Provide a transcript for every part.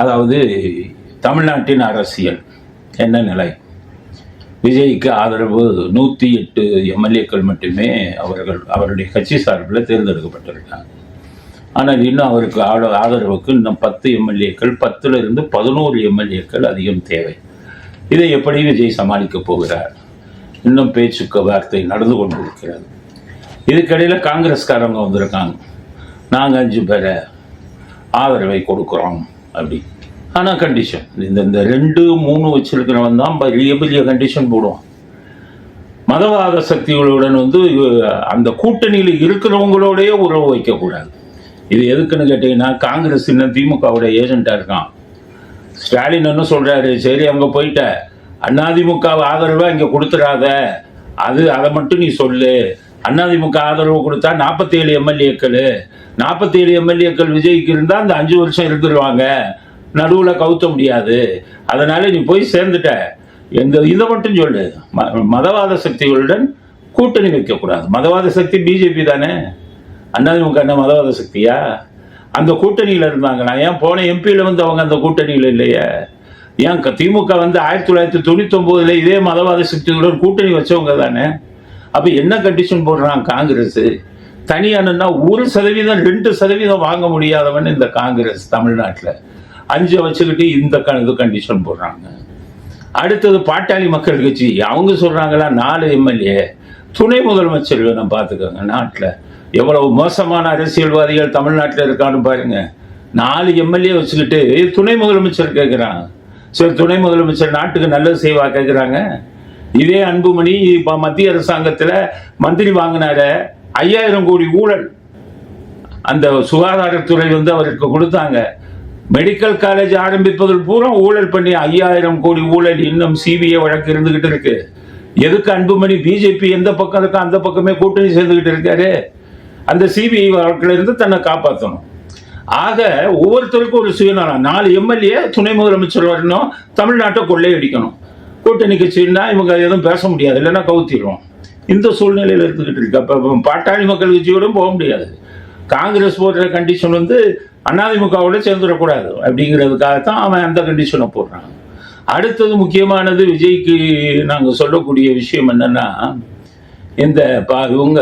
அதாவது தமிழ்நாட்டின் அரசியல் என்ன நிலை? விஜய்க்கு ஆதரவு 108 எம்எல்ஏக்கள் மட்டுமே அவருடைய கட்சி சார்பில் தேர்ந்தெடுக்கப்பட்டிருக்காங்க. ஆனால் இன்னும் அவருக்கு ஆதரவுக்கு இன்னும் 10 எம்எல்ஏக்கள், 10லிருந்து 11 எம்எல்ஏக்கள் அதிகம் தேவை. இதை எப்படி விஜய் சமாளிக்கப் போகிறார்? இன்னும் பேச்சுக்கு வார்த்தை நடந்து கொண்டிருக்கிறது. இதுக்கிடையில் காங்கிரஸ்காரங்க வந்திருக்காங்க, நாங்கள் 5 பேரை ஆதரவை கொடுக்குறோம் அப்படி. ஆனால் கண்டிஷன், இந்த 2, 3 வச்சிருக்கிறவன் தான் பெரிய பெரிய கண்டிஷன் போடுவான். மதவாத சக்திகளுடன் அந்த கூட்டணியில் இருக்கிறவங்களோடய உறவு வைக்கக்கூடாது. இது எதுக்குன்னு கேட்டீங்கன்னா, காங்கிரஸ் இன்னும் திமுகவோட ஏஜென்ட்டாக இருக்கான். ஸ்டாலின் என்ன சொல்கிறாரு, சரி அங்கே போயிட்ட அதிமுக ஆதரவாக இங்கே கொடுத்துடாத, அதை மட்டும் நீ சொல்லு. அதிமுக ஆதரவு கொடுத்தா 47 எம்எல்ஏக்கள் 47 எம்எல்ஏக்கள் விஜய்க்கு இருந்தால் அந்த 5 வருஷம் இருந்துருவாங்க, நடுவில் கவுத்த முடியாது. அதனால நீ போய் சேர்ந்துட்ட, இதை மட்டும் சொல்லு. மதவாத சக்திகளுடன் கூட்டணி வைக்கக்கூடாது. மதவாத சக்தி பிஜேபி தானே, அதிமுக என்ன மதவாத சக்தியா? அந்த கூட்டணியில் இருந்தாங்களா? ஏன் போன எம்பியில் அவங்க அந்த கூட்டணியில் இல்லையே? ஏன் திமுக 1999 இதே மதவாத சக்திகளுடன் கூட்டணி வச்சவங்க தானே. அப்போ என்ன கண்டிஷன் போடுறான் காங்கிரஸ்? தனியானா 1%, 2% வாங்க முடியாதவன் இந்த காங்கிரஸ் தமிழ்நாட்டில் 5 வச்சுக்கிட்டு இந்த கண்டிஷன் போடுறாங்க. அடுத்தது பாட்டாளி மக்கள் கட்சி, அவங்க சொல்றாங்களா 4 எம்எல்ஏ துணை முதலமைச்சர் வேணும். பார்த்துக்கோங்க, நாட்டில் எவ்வளவு மோசமான அரசியல்வாதிகள் தமிழ்நாட்டில் இருக்கான்னு பாருங்க. 4 எம்எல்ஏ வச்சுக்கிட்டு துணை முதலமைச்சர் கேட்குறாங்க. சரி, துணை முதலமைச்சர் நாட்டுக்கு நல்லது செய்வா கேட்குறாங்க. இதே அன்புமணி இப்போ மத்திய அரசாங்கத்தில் மந்திரி வாங்கினார 5000 கோடி ஊழல் அந்த சுகாதாரத்துறை அவருக்கு கொடுத்தாங்க. மெடிக்கல் காலேஜ் ஆரம்பிப்பதில் பூரா ஊழல் பண்ணி 5000 கோடி ஊழல் இன்னும் சிபிஐ வழக்கு இருந்துகிட்டு இருக்கு. எதுக்கு அன்புமணி பிஜேபி எந்த பக்கம் இருக்கோ அந்த பக்கமே கூட்டணி சேர்ந்துகிட்டு இருக்காரு. அந்த சிபிஐ வழக்கில் இருந்து தன்னை காப்பாற்றணும். ஆக ஒவ்வொருத்தருக்கும் ஒரு சுயநலம். 4 எம்எல்ஏ துணை முதலமைச்சர் வரணும், தமிழ்நாட்டை கொள்ளையடிக்கணும். கூட்டணி கட்சின்னா இவங்க எதுவும் பேச முடியாது, இல்லைன்னா கவுத்திடுவோம். இந்த சூழ்நிலையில் இருந்துகிட்டு இருக்கு. அப்போ பாட்டாளி மக்கள் கட்சியோடும் போக முடியாது. காங்கிரஸ் போடுற கண்டிஷன் அதிமுகவோட சேர்ந்துடக்கூடாது அப்படிங்கிறதுக்காகத்தான் அவன் அந்த கண்டிஷனை போடுறான். அடுத்தது முக்கியமானது, விஜய்க்கு நாங்கள் சொல்லக்கூடிய விஷயம் என்னன்னா, இந்த இவங்க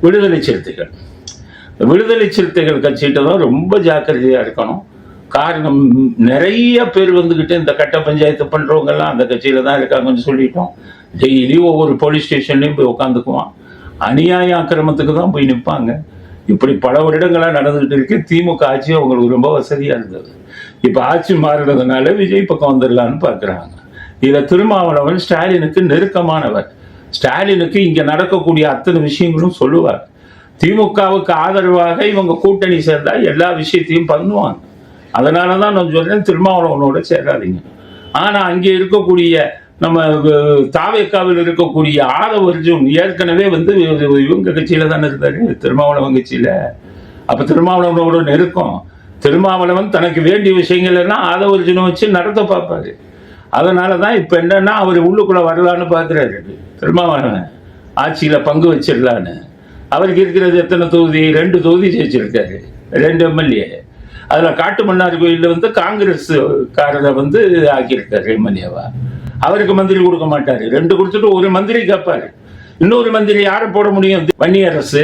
விடுதலை சிறுத்தைகள் கட்சிகிட்ட தான் ரொம்ப ஜாக்கிரதையாக இருக்கணும். காரணம், நிறைய பேர் இந்த கட்ட பஞ்சாயத்து பண்ணுறவங்க எல்லாம் அந்த கட்சியில் தான் இருக்காங்கன்னு சொல்லிட்டோம். டெய்லி ஒவ்வொரு போலீஸ் ஸ்டேஷன்லையும் போய் உட்காந்துக்குவான். அநியாய ஆக்கிரமத்துக்கு தான் போய் நிற்பாங்க. இப்படி பல வருடங்களாக நடந்துகிட்டு இருக்கு. திமுக ஆட்சி அவங்களுக்கு ரொம்ப வசதியாக இருந்தது. இப்போ ஆட்சி மாறினதுனால விஜய் பக்கம் வந்துடலான்னு பார்க்குறாங்க. இதில் திருமாவளவன் ஸ்டாலினுக்கு நெருக்கமானவர். ஸ்டாலினுக்கு இங்கே நடக்கக்கூடிய அத்தனை விஷயங்களும் சொல்லுவார். திமுகவுக்கு ஆதரவாக இவங்க கூட்டணி சேர்ந்தால் எல்லா விஷயத்தையும் பண்ணுவாங்க. அதனால தான் நான் சொல்றேன், திருமாவளவனோட சேராதீங்க. ஆனால் அங்கே இருக்கக்கூடிய நம்ம தாவேக்காவில் இருக்கக்கூடிய ஆதவ அர்ஜுன் ஏற்கனவே இவங்க கட்சியில தானே இருந்தாரு, திருமாவளவன் கட்சியில. அப்ப திருமாவளவனோட நெருக்கம். திருமாவளவன் தனக்கு வேண்டிய விஷயங்கள் எல்லாம் ஆதவ அர்ஜுனை வச்சு நடத்த பார்ப்பாரு. அதனாலதான் இப்ப என்னன்னா அவர் உள்ளுக்குள்ள வரலான்னு பாக்குறாரு. திருமாவளவன் ஆட்சியில பங்கு வச்சிடலான்னு. அவருக்கு இருக்கிறது எத்தனை தொகுதி? 2 தொகுதி ஜெயிச்சிருக்காரு, 2 எம்எல்ஏ. அதுல காட்டு மன்னார் கோயில்ல காங்கிரஸ் காரரை ஆக்கியிருக்காரு எம்எல்ஏவா. அவருக்கு மந்திரி கொடுக்க மாட்டாரு. 2 கொடுத்துட்டு ஒரு மந்திரி கேட்பாரு. இன்னொரு மந்திரி யாரை போட முடியும்? வன்னியரசு.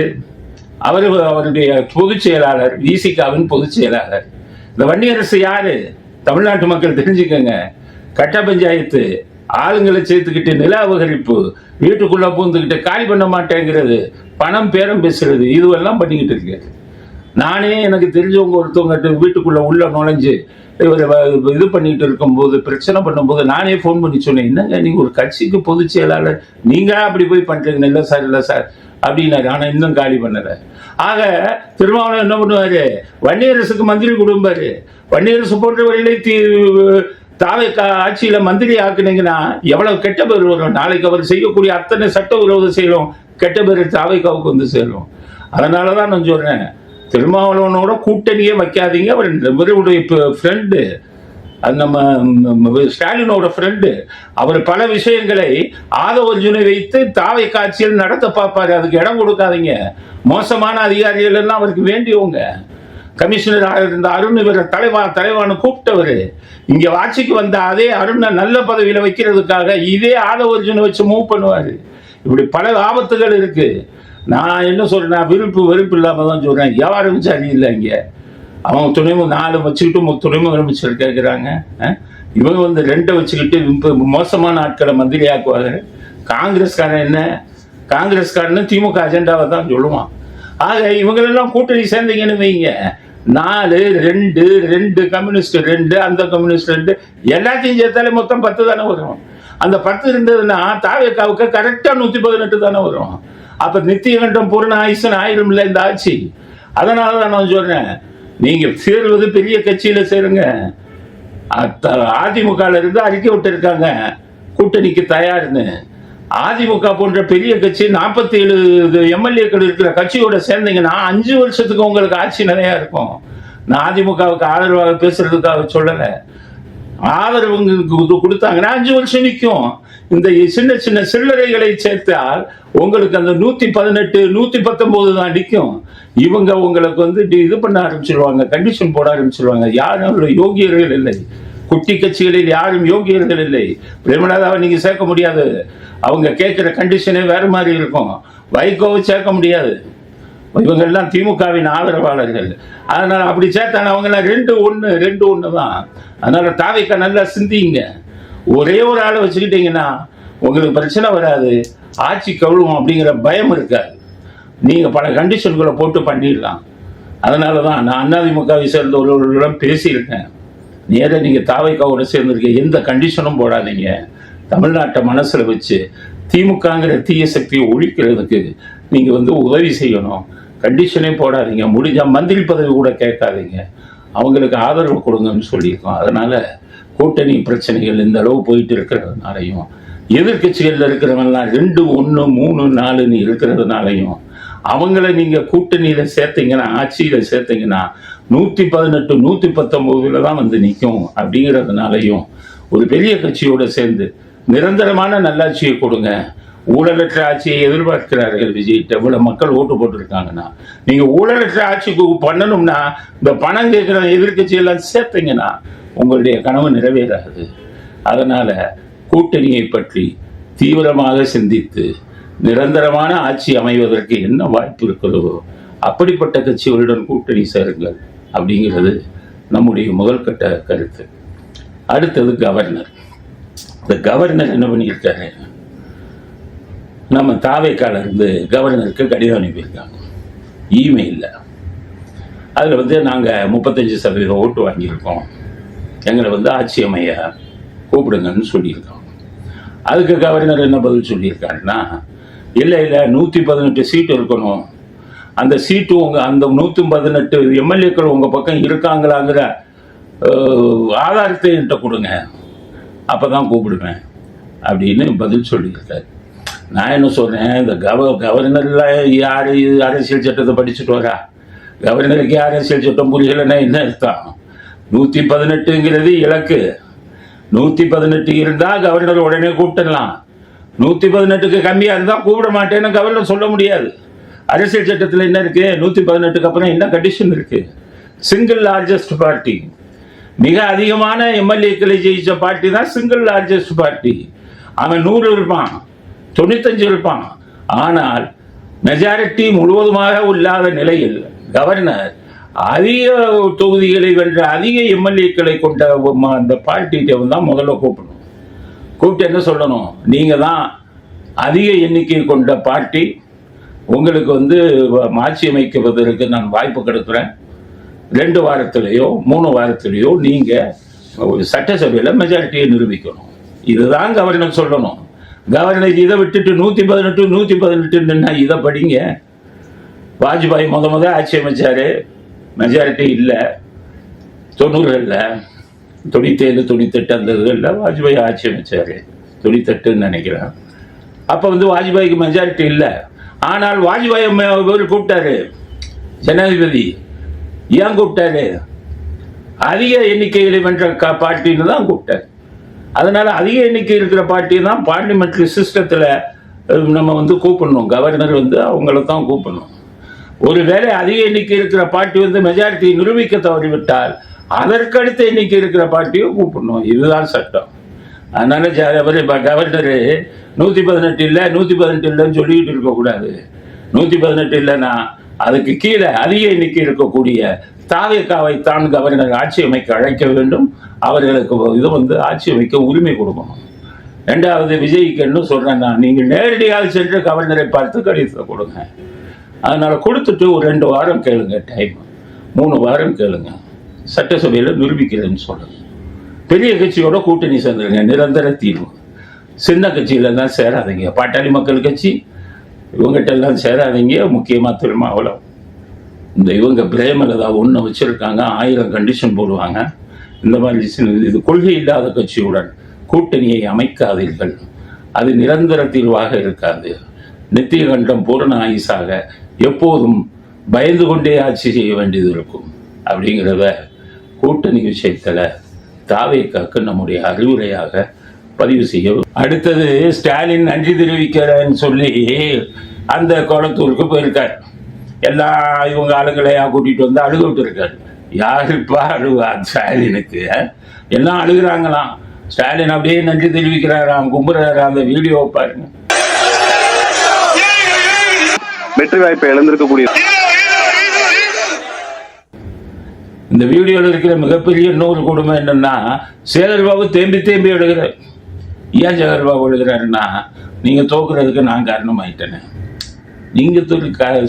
அவருடைய பொதுச் செயலாளர், விசிகாவின் பொதுச் செயலாளர். இந்த வன்னியரசு யாரு? தமிழ்நாட்டு மக்கள் தெரிஞ்சுக்கங்க. கட்ட பஞ்சாயத்து, ஆளுங்களை சேர்த்துக்கிட்டு நில அபகரிப்பு, வீட்டுக்குள்ள பூந்துக்கிட்டு காலி பண்ண மாட்டேங்கிறது, பணம் பேரம் பேசுறது, இதுவெல்லாம் பண்ணிக்கிட்டு இருக்காரு. நானே எனக்கு தெரிஞ்சவங்க ஒருத்தவங்க வீட்டுக்குள்ள உள்ள நுழைஞ்சு இது பண்ணிட்டு இருக்கும்போது, பிரச்சனை பண்ணும்போது நானே ஃபோன் பண்ணி சொன்னேன், என்னங்க நீங்க ஒரு கட்சிக்கு பொதுச் செயலாளர், நீங்க அப்படி போய் பண்றீங்க? இல்லை சார், இல்லை சார் அப்படின்னாரு. ஆனா இன்னும் காலி பண்ணல. ஆக திருமாவளவன் என்ன பண்ணுவாரு? வன்னியரசுக்கு மந்திரி கொடுப்பாரு. வன்னியரசு போன்றவர்களே தாவை ஆட்சியில மந்திரி ஆக்குனீங்கன்னா எவ்வளவு கெட்ட பேர் வரும். நாளைக்கு அவர் செய்யக்கூடிய அத்தனை சட்ட விரோத செயலும் கெட்ட பேர் தாவைக்காவுக்கு சேரும். அதனாலதான் நான் சொல்றேன், திருமாவளவனோட கூட்டணியே வைக்காதீங்க. அவர் இவருடைய ஃப்ரெண்டு, அது நம்ம ஸ்டாலினோட ஃப்ரெண்டு. அவர் பல விஷயங்களை ஆதவ அர்ஜுனை வைத்து தாவை காட்சியில் நடத்த பார்ப்பாரு. அதுக்கு இடம் கொடுக்காதீங்க. மோசமான அதிகாரிகள் எல்லாம் அவருக்கு வேண்டியவங்க. கமிஷனராக இருந்த அருண் இவரை தலைவான்னு கூப்பிட்டவர். இங்க ஆட்சிக்கு வந்த அதே அருணை நல்ல பதவியில வைக்கிறதுக்காக இதே ஆதவர்ஜுனை வச்சு மூவ் பண்ணுவாரு. இப்படி பல ஆபத்துகள் இருக்கு. நான் என்ன சொல்றேன், வெறுப்பு இல்லாம தான் சொல்றேன். யாரும் சரியில்லை. இங்க அவங்க துணைமுக 4 வச்சுக்கிட்டு துணைமுக அமைச்சர் கேட்கிறாங்க. இவங்க வந்து 2 வச்சுக்கிட்டு மோசமான ஆட்களை மந்திரி ஆக்குவாங்க. காங்கிரஸ்காரன் என்ன, காங்கிரஸ்காரன்னு திமுக அஜெண்டாவை தான் சொல்லுவான். ஆக இவங்களெல்லாம் கூட்டணி சேர்ந்தீங்கன்னு வைங்க, 4 2 கம்யூனிஸ்ட் 2 அந்த கம்யூனிஸ்ட் 2 எல்லாத்தையும் சேர்த்தாலே மொத்தம் 10 தானே வரும். அந்த 10 இருந்ததுன்னா தாவேக்காவுக்கு கரெக்டா 118 தானே வரும். அப்ப நித்தியகண்டம் பூர்ண ஆயுசன் ஆயிரம் இல்லை இந்த ஆட்சி. அதனாலதான் நான் சொல்றேன், நீங்க சேருவது பெரிய கட்சியில சேருங்க. அதிமுக இருந்து அறிக்கை விட்டு இருக்காங்க கூட்டணிக்கு தயார்னு. அதிமுக போன்ற பெரிய கட்சி 47 எம்எல்ஏக்கள் இருக்கிற கட்சியோட சேர்ந்தீங்கன்னா 5 வருஷத்துக்கு உங்களுக்கு ஆட்சி நிறைய இருக்கும். நான் அதிமுகவுக்கு ஆதரவாக பேசுறதுக்காக சொல்லல. ஆதரவு கொடுத்தாங்கன்னா 5 வருஷம் நிற்கும். இந்த சின்ன சில்லறைகளை சேர்த்தால் உங்களுக்கு அந்த 118 119 தான் நிற்கும். இவங்க உங்களுக்கு வந்து இது பண்ண ஆரம்பிச்சிருவாங்க, கண்டிஷன் போட ஆரம்பிச்சிருவாங்க. யாரும் யோகியர்கள் இல்லை, குட்டி கட்சிகளில் யாரும் யோகியர்கள் இல்லை. பிரேமலதாவை நீங்க சேர்க்க முடியாது. அவங்க கேட்கிற கண்டிஷனே வேற மாதிரி இருக்கும். வைகோவை சேர்க்க முடியாது. இவங்கெல்லாம் திமுகவின் ஆதரவாளர்கள். அதனால அப்படி சேர்த்தாங்க. அவங்க எல்லாம் 2-1 தான். அதனால தாவேக்கா நல்லா சிந்திங்க. ஒரே ஒரு ஆளை வச்சுக்கிட்டீங்கன்னா உங்களுக்கு பிரச்சனை வராது, ஆட்சி கவுழும் அப்படிங்கிற பயம் இருக்காது. நீங்க பல கண்டிஷன்களை போட்டு பண்ணிடலாம். அதனாலதான் நான் அதிமுகவை சேர்ந்தவர்களிடம் பேசியிருக்கேன். நேர நீங்க தாவேக்காவோட சேர்ந்திருக்க எந்த கண்டிஷனும் போடாதீங்க. தமிழ்நாட்டை மனசுல வச்சு திமுகங்கிற தீய சக்தியை ஒழிக்கிறதுக்கு நீங்க வந்து உதவி செய்யணும். கண்டிஷனே போடாதீங்க. முடிஞ்சா மந்திரி பதவி கூட கேட்காதீங்க. அவங்களுக்கு ஆதரவு கொடுங்கன்னு சொல்லியிருக்கோம். அதனால கூட்டணி பிரச்சனைகள் இந்த அளவு போயிட்டு இருக்கிறதுனாலையும், எதிர்கட்சிகள்ல இருக்கிறவங்கலாம் 2 1 3 4 இருக்கிறதுனாலையும், அவங்கள நீங்க கூட்டணியில சேர்த்தீங்கன்னா, ஆட்சியில சேர்த்தீங்கன்னா 118 119 தான் வந்து நிற்கும். அப்படிங்கிறதுனாலையும் ஒரு பெரிய கட்சியோட சேர்ந்து நிரந்தரமான நல்லாட்சியை கொடுங்க. ஊழலற்ற ஆட்சியை எதிர்பார்க்கிறார்கள் விஜய். எவ்வளவு மக்கள் ஓட்டு போட்டுருக்காங்கன்னா, நீங்க ஊழலற்ற ஆட்சிக்கு பண்ணணும்னா இந்த பணம் கேட்கிற எதிர்கட்சியெல்லாம் சேர்த்தீங்கன்னா உங்களுடைய கனவு நிறைவேறாது. அதனால கூட்டணியை பற்றி தீவிரமாக சிந்தித்து நிரந்தரமான ஆட்சி அமைவதற்கு என்ன வாய்ப்பு இருக்கிறதோ அப்படிப்பட்ட கட்சிகளுடன் கூட்டணி சேருங்கள் அப்படிங்கிறது நம்முடைய முதல் கட்ட கருத்து. அடுத்தது கவர்னர். இந்த கவர்னர் என்ன பண்ணியிருக்காரு, நம்ம தாவேக்கால இருந்து கவர்னருக்கு கடிதம் அனுப்பியிருக்காங்க இமெயில்ல. அதில் வந்து நாங்கள் 35% ஓட்டு வாங்கியிருக்கோம், எங்களை வந்து ஆட்சி அமைய கூப்பிடுங்கன்னு சொல்லியிருக்கோம். அதுக்கு கவர்னர் என்ன பதில் சொல்லியிருக்காருன்னா, இல்லை 118 சீட்டு இருக்கணும், அந்த சீட்டு அந்த 118 எம்எல்ஏக்கள் உங்கள் பக்கம் இருக்காங்களாங்கிற ஆதாரத்தை என்கிட்ட கொடுங்க, அப்போ தான் கூப்பிடுவேன் அப்படின்னு பதில் சொல்லியிருக்காரு. நான் என்ன சொல்கிறேன், இந்த கவர்னர்லாம் யார் அரசியல் சட்டத்தை படிச்சுட்டு வரா? கவர்னருக்கு அரசியல் சட்டம் புரியலைன்னா என்ன அர்த்தம்? 118ங்கிறது இலக்கு. 118 இருந்தால் கவர்னர் உடனே கூப்பிட்டுடலாம். 118க்கு கம்மியாக இருந்தால் கூப்பிட மாட்டேன்னு கவர்னர் சொல்ல முடியாது. அரசியல் சட்டத்தில் என்ன இருக்கு? 118க்கு அப்புறம் என்ன கண்டிஷன் இருக்கு? சிங்கிள் லார்ஜஸ்ட் பார்ட்டி, மிக அதிகமான எம்எல்ஏக்களை ஜெயிச்ச பார்ட்டி தான் சிங்கிள் லார்ஜஸ்ட் பார்ட்டி. அவன் 100 இருப்பான், 95 இருப்பான். ஆனால் மெஜாரிட்டி முழுவதுமாக இல்லாத நிலையில் கவர்னர் அதிக தொகுதிகளை வென்ற அதிக எம்எல்ஏக்களை கொண்ட அந்த பார்ட்டிகிட்ட தான் முதல்ல கூப்பிடணும். கூப்பிட்டு என்ன சொல்லணும், நீங்க தான் அதிக எண்ணிக்கை கொண்ட பார்ட்டி, உங்களுக்கு வந்து ஆட்சி அமைக்குவதற்கு நான் வாய்ப்பு கொடுக்குறேன். 2 வாரத்திலேயோ 3 வாரத்திலேயோ நீங்க சட்டசபையில மெஜாரிட்டியை நிரூபிக்கணும். இதுதான் கவர்னர் சொல்லணும். கவர்னர் இதை விட்டுட்டு 118 118 இதை படிங்க. வாஜ்பாய் முத ஆட்சி அமைச்சாரு, மெஜாரிட்டி இல்லை. 90களில் 97 98 அந்த இதில் வாஜ்பாய் ஆட்சி அமைச்சாரு, 98ன்னு நினைக்கிறேன். அப்போ வந்து வாஜ்பாய்க்கு மெஜாரிட்டி இல்லை. ஆனால் வாஜ்பாய் கூப்பிட்டாரு ஜனாதிபதி. ஏன் கூப்பிட்டாரு? அதிக எண்ணிக்கைகளை வென்ற பார்ட்டின்னு தான் கூப்பிட்டாரு. அதனால அதிக எண்ணிக்கை இருக்கிற பார்ட்டி தான் பார்லிமெண்ட்ரி சிஸ்டத்தில் நம்ம வந்து கூப்பிடணும். கவர்னர் வந்து அவங்கள தான் கூப்பிடணும். ஒருவேளை அதிக எண்ணிக்கை இருக்கிற பார்ட்டி வந்து மெஜாரிட்டியை நிரூபிக்க தவறிவிட்டால் அதற்கடுத்த எண்ணிக்கை இருக்கிற பார்ட்டியை கூப்பிடணும். இதுதான் சட்டம். அதனால கவர்னரு 118 இல்லை 118 இல்லைன்னு சொல்லிக்கிட்டு இருக்கக்கூடாது. 118 இல்லைன்னா அதுக்கு கீழே அதிக எண்ணிக்கை இருக்கக்கூடிய தாவேகாவை தான் கவர்னர் ஆட்சி அமைக்க அழைக்க வேண்டும். அவர்களுக்கு இது வந்து ஆட்சி அமைக்க உரிமை கொடுக்கணும். ரெண்டாவது, விஜய்க்கு என்ன சொல்றேன்னா, நீங்க நேரடியாக சென்று கவர்னரை பார்த்து கடிதத்தை கொடுங்க. அதனால கொடுத்துட்டு ஒரு 2 வாரம் கேளுங்க, டைம் 3 வாரம் கேளுங்க, சட்டசபையில் நிரூபிக்கிறேன்னு சொல்லுங்க. பெரிய கட்சியோட கூட்டணி சேர்ந்துருங்க, நிரந்தர தீர்வு. சின்ன கட்சியில தான் சேராதீங்க. பாட்டாளி மக்கள் கட்சி இவங்ககிட்ட எல்லாம் சேராதீங்க. முக்கியமா திருமாவளவன், இந்த இவங்க பிரேமலதா ஒன்று வச்சிருக்காங்க, 1000 கண்டிஷன் போடுவாங்க. இந்த மாதிரி இது கொள்கை இல்லாத கட்சியுடன் கூட்டணியை அமைக்காதீர்கள். அது நிரந்தர தீர்வாக இருக்காது. நித்திய கண்டம் பூரண ஆயுசாக எப்போதும் பயந்து கொண்டே ஆட்சி செய்ய வேண்டியது இருக்கும். அப்படிங்கிறத கூட்டணி விஷயத்துல தாவேகாக்கு நம்முடைய அறிவுரையாக பதிவு செய்ய. அடுத்தது, ஸ்டாலின் நன்றி தெரிவிக்கிறேன்னு சொல்லி அந்த குளத்தூருக்கு போயிருக்கார். எல்லா இவங்க ஆளுங்களையா கூட்டிட்டு வந்து அழுக விட்டு இருக்காரு. யாருப்பா அழுவா? ஸ்டாலினுக்கு எல்லாம் அழுகிறாங்களாம். ஸ்டாலின் அப்படியே நன்றி தெரிவிக்கிறாராம், கும்புறாரு. அந்த வீடியோ பாருங்க. வெற்றி வாய்ப்பை இழந்திருக்கக்கூடிய இந்த வீடியோவில் இருக்கிற மிகப்பெரிய இன்னொரு கொடுமை என்னன்னா, சேகர்பாபு தேம்பி தேம்பி எழுகிறார். ஏன் சேகர்பாபு எழுகிறாருன்னா, நீங்க தோக்குறதுக்கு நான் காரணமாயிட்டேனே. நீங்க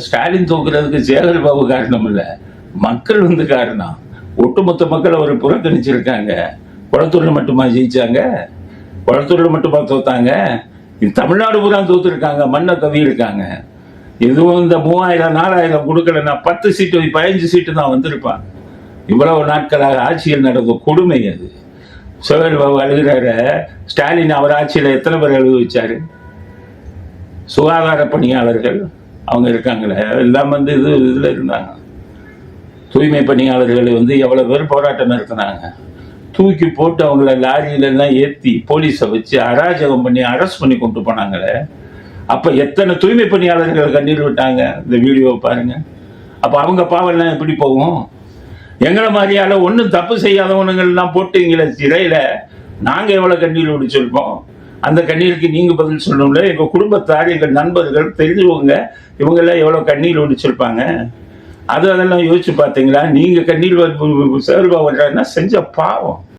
ஸ்டாலின் தோக்குறதுக்கு சேகர்பாபு காரணம் இல்லை, மக்கள் வந்து காரணம். ஒட்டுமொத்த மக்கள் அவர் புறக்கணிச்சிருக்காங்க. குளத்தூர்ல மட்டுமா ஜெயிச்சாங்க? குளத்தூர்ல மட்டுமா தோத்தாங்க? தமிழ்நாடு பூரா தோத்துருக்காங்க, மண்ணை கவி இருக்காங்க. எதுவும் இந்த 3000 4000 கொடுக்கலன்னா 10 சீட்டு 15 சீட்டு தான் வந்திருப்பாங்க. இவ்வளவு நாட்களாக ஆட்சியில் நடந்த கொடுமை அது. சேகர்பாபு அழுகிறாரு. ஸ்டாலின் அவர் ஆட்சியில் எத்தனை பேர் அழுவிச்சாரு? சுகாதார பணியாளர்கள் அவங்க இருக்காங்களே, எல்லாம் வந்து இதுல இருந்தாங்க. தூய்மை பணியாளர்கள் வந்து எவ்வளவு பேர் போராட்டம் நடத்தினாங்க. தூக்கி போட்டு அவங்கள லாரியிலாம் ஏற்றி போலீஸை வச்சு அராஜகம் பண்ணி அரெஸ்ட் பண்ணி கொண்டு போனாங்களே. அப்ப எத்தனை தூய்மை பணியாளர்கள் கண்ணீர் விட்டாங்க? இந்த வீடியோ பாருங்க. அப்ப அவங்க பாவெல்லாம் எப்படி போகும்? எங்களை மாதிரியால ஒன்றும் தப்பு செய்யாதவனுங்கள்லாம் போட்டுங்கள சிறையில நாங்க எவ்வளவு கண்ணீர் விடிச்சிருப்போம். அந்த கண்ணீருக்கு நீங்க பதில் சொல்லணும்ல. எங்க குடும்பத்தார், எங்க நண்பர்கள், தெரிஞ்சவங்க இவங்க எல்லாம் எவ்வளவு கண்ணீர் விடிச்சிருப்பாங்க. அதெல்லாம் யோசிச்சு பார்த்தீங்களா? நீங்க கண்ணீர் சேகர்பாபு செஞ்ச பாவம்.